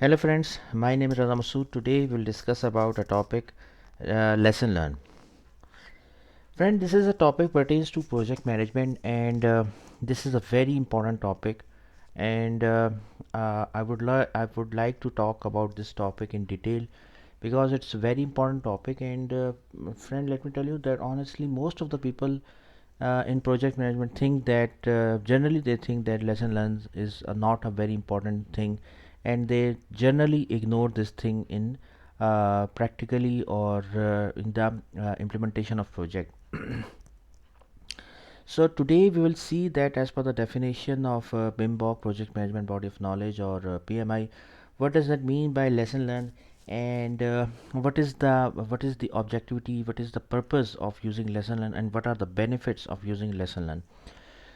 Hello friends, my name is Raza Masood. Today we'll discuss about a topic, lesson learned. Friend, this is a topic pertains to project management, and this is a very important topic. And I would like to talk about this topic in detail because it's a very important topic. And friend, let me tell you that honestly, most of the people in project management think that generally they think that lesson learned is not a very important thing, and they generally ignore this thing in practically or in the implementation of project. So today we will see that as per the definition of BIMBOK, project management body of knowledge, or PMI, what does that mean by lesson learned, and what is the objectivity, what is the purpose of using lesson learned, and what are the benefits of using lesson learned.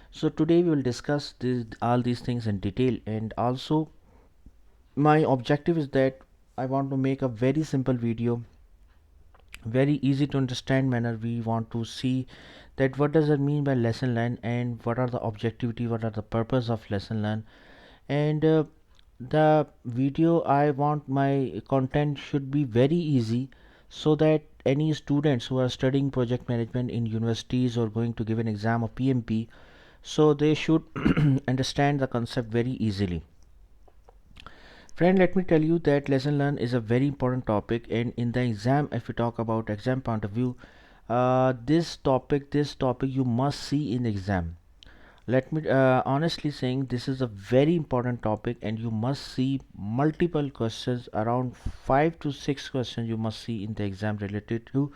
So today we will discuss all these things in detail, and also my objective is that I want to make a very simple video, very easy to understand manner. We want to see that what does it mean by lesson learned, and what are the objectivity, what are the purpose of lesson learned. And the video, I want my content should be very easy, so that any students who are studying project management in universities or going to give an exam of PMP, so they should understand the concept very easily. Friend, let me tell you that lesson learned is a very important topic, and in the exam, if we talk about exam point of view, this topic you must see in exam. Let me honestly saying, this is a very important topic, and you must see multiple questions, around 5 to 6 questions you must see in the exam related to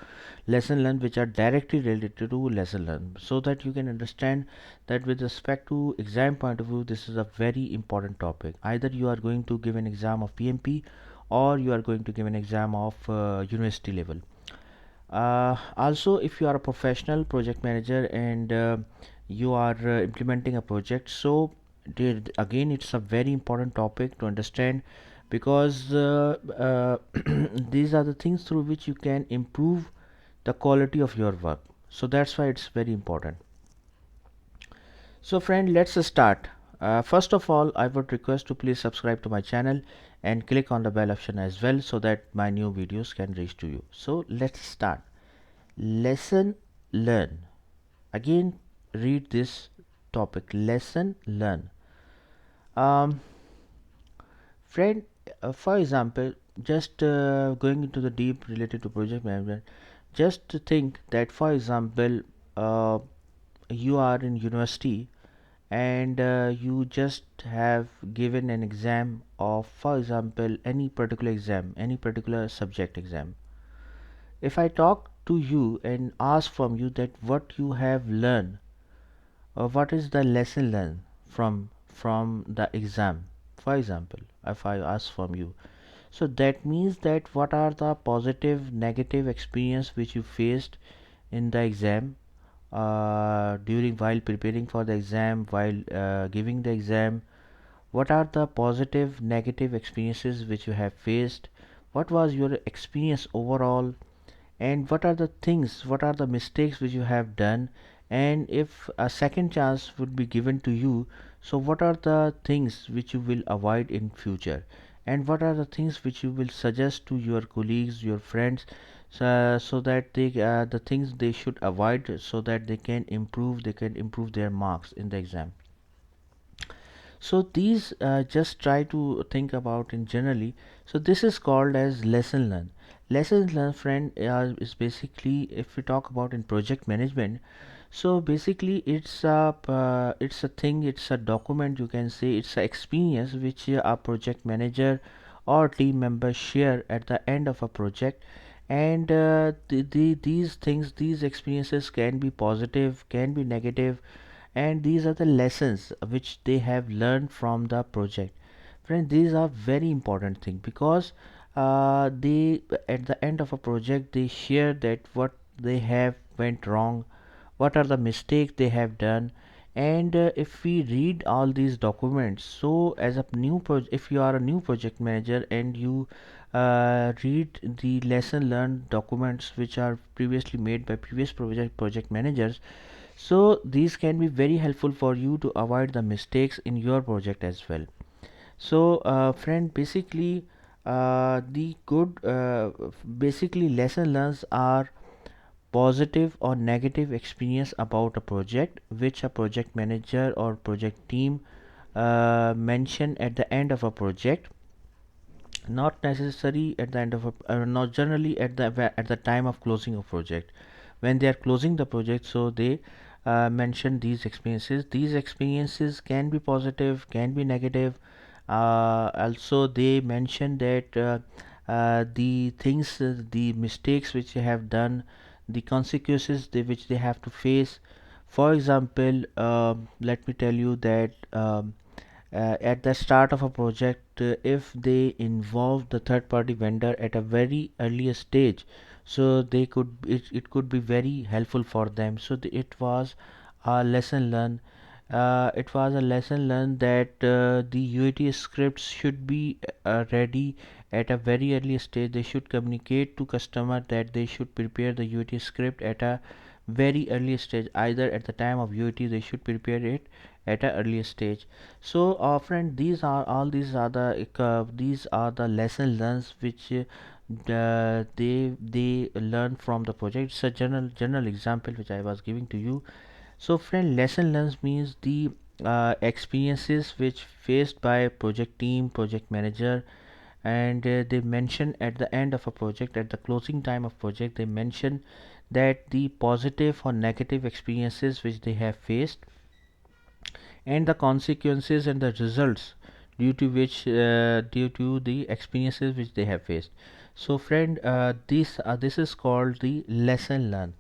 lesson learned, which are directly related to lesson learned, so that you can understand that with respect to exam point of view, this is a very important topic. Either you are going to give an exam of PMP, or you are going to give an exam of university level. Also, if you are a professional project manager, and you are implementing a project, so again it's a very important topic to understand, because these are the things through which you can improve the quality of your work. So that's why it's very important. So friend, let's start. First of all, I would request to please subscribe to my channel and click on the bell option as well, so that my new videos can reach to you. So let's start. Lesson learn. Again, read this topic, lesson learn. um, Friend, for example, just going into the deep related to project management, just to think that, for example, uh, you are in university, and you just have given an exam of, for example, any particular exam, any particular subject exam. If I talk to you and ask from you that what you have learned, or what is the lesson learned from the exam, for example, if I ask from you, so that means that what are the positive negative experience which you faced in the exam, during while preparing for the exam, while giving the exam. What are the positive negative experiences which you have faced? What was your experience overall? And what are the things, what are the mistakes which you have done? And if a second chance would be given to you, so what are the things which you will avoid in future? And what are the things which you will suggest to your colleagues, your friends, so that the things they should avoid, so that they can improve their marks in the exam. So these, just try to think about in generally. So this is called as lesson learned. Lesson learned, friend, is basically, if we talk about in project management, so basically it's a thing, it's a document, you can say it's a experience which a project manager or team member share at the end of a project. And these things, these experiences can be positive, can be negative, and these are the lessons which they have learned from the project. Friends, these are very important thing, because they, at the end of a project, they share that what they have went wrong, what are the mistakes they have done. And if we read all these documents, so as a if you are a new project manager, and you read the lesson learned documents which are previously made by previous project managers, so these can be very helpful for you to avoid the mistakes in your project as well. So, friend, basically, the good, basically, lesson learns are positive or negative experience about a project which a project manager or project team mention at the end of a project, not necessary at the end of a not generally at the time of closing a project. When they are closing the project, so they mention these experiences can be positive, can be negative. Also they mention that the things, the mistakes which they have done, the consequences which they have to face. For example, let me tell you that at the start of a project, if they involve the third party vendor at a very earlier stage, so it could be very helpful for them. So it was a lesson learned. It was a lesson learned that the UAT scripts should be ready at a very early stage. They should communicate to customer that they should prepare the UAT script at a very early stage. Either at the time of UAT they should prepare it at an earlier stage. So friend, these are the lesson learns which they learn from the project. It's a general example which I was giving to you. So friend, lesson learns means the experiences which faced by project team, project manager, and they mention at the end of a project, at the closing time of project, they mention that the positive or negative experiences which they have faced, and the consequences and the results due to the experiences which they have faced. So friend, this is called the lesson learned.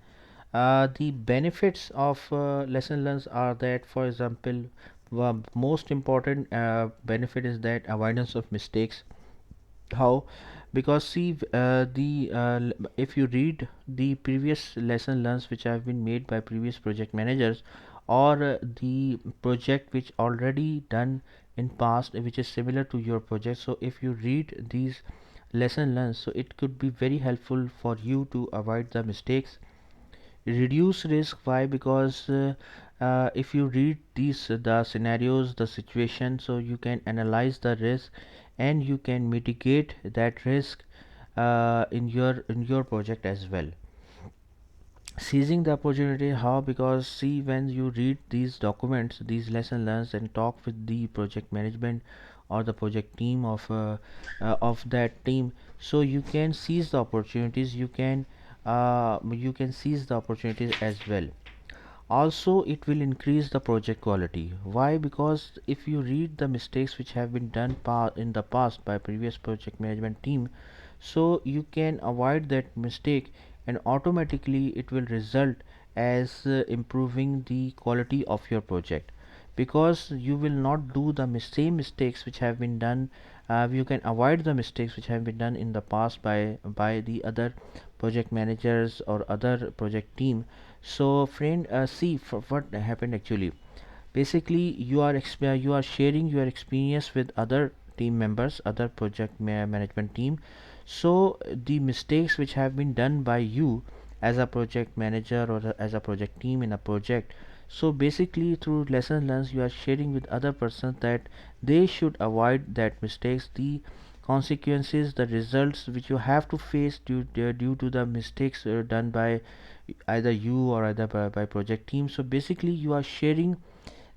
The benefits of lesson learns are that, for example, most important benefit is that avoidance of mistakes. How? Because see, if you read the previous lesson learns which have been made by previous project managers, or the project which already done in past, which is similar to your project, so if you read these lesson learns, so it could be very helpful for you to avoid the mistakes, reduce risk. Why? Because if you read these the scenarios, the situation, so you can analyze the risk and you can mitigate that risk in your project as well. Seizing the opportunity. How? Because see, when you read these documents, these lesson learns, and talk with the project management or the project team of that team, so you can seize the opportunities, you can seize the opportunities as well. Also it will increase the project quality. Why? Because if you read the mistakes which have been done in the past by previous project management team, so you can avoid that mistake, and automatically it will result as improving the quality of your project, because you will not do the same mistakes which have been done. You can avoid the mistakes which have been done in the past by the other project managers or other project team. So friend, see for what happened actually. Basically you are sharing your experience with other team members, other management team. So the mistakes which have been done by you as a project manager or as a project team in a project, so basically through lesson learned you are sharing with other persons that they should avoid that mistakes, the consequences, the results which you have to face due to the mistakes done by either you or either by project team. So basically you are sharing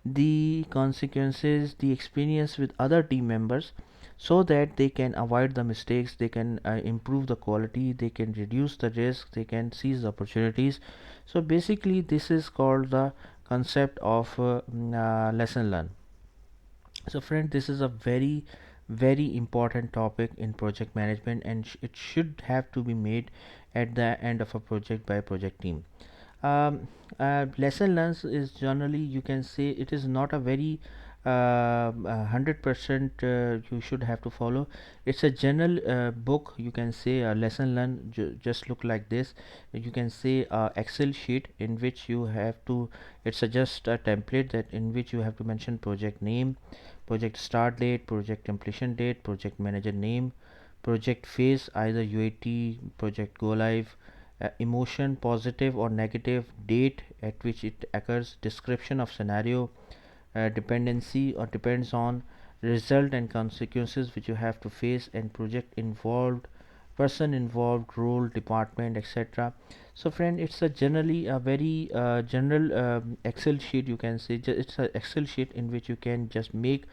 the consequences, the experience with other team members, so that they can avoid the mistakes, they can improve the quality, they can reduce the risk, they can seize the opportunities. So basically this is called the concept of lesson learned. So friend, this is a very important topic in project management, and it should have to be made at the end of a project by project team. Lesson learns is generally, you can say, it is not a very 100% you should have to follow. It's a general book, you can say. A lesson learned just look like this. You can say Excel sheet in which you have to, it's a just a template that in which you have to mention project name, project start date, project completion date, project manager name, project phase, either UAT, project go live, emotion, positive or negative, date at which it occurs, description of scenario, dependency or depends on, result and consequences which you have to face, and project involved, person involved, role, department, etc. So friend, it's a generally a very general excel sheet, you can say. It's a excel sheet in which you can just make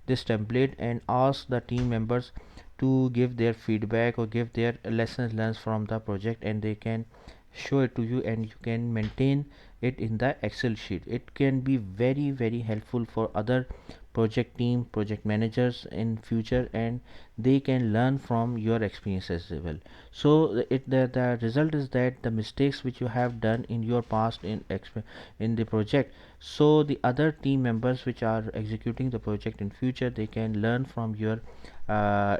this template and ask the team members to give their feedback or give their lessons learned from the project, and they can show it to you, and you can maintain it in the excel sheet. It can be very helpful for other project team, project managers in future, and they can learn from your experiences as well. So the result is that the mistakes which you have done in your past in the project, so the other team members which are executing the project in future, they can learn from your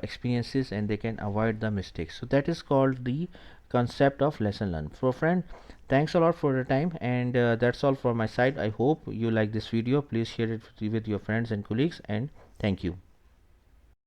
experiences, and they can avoid the mistakes. So that is called the concept of lesson learned. So friend, thanks a lot for your time, and that's all from my side. I hope you like this video. Please share it with your friends and colleagues, and thank you.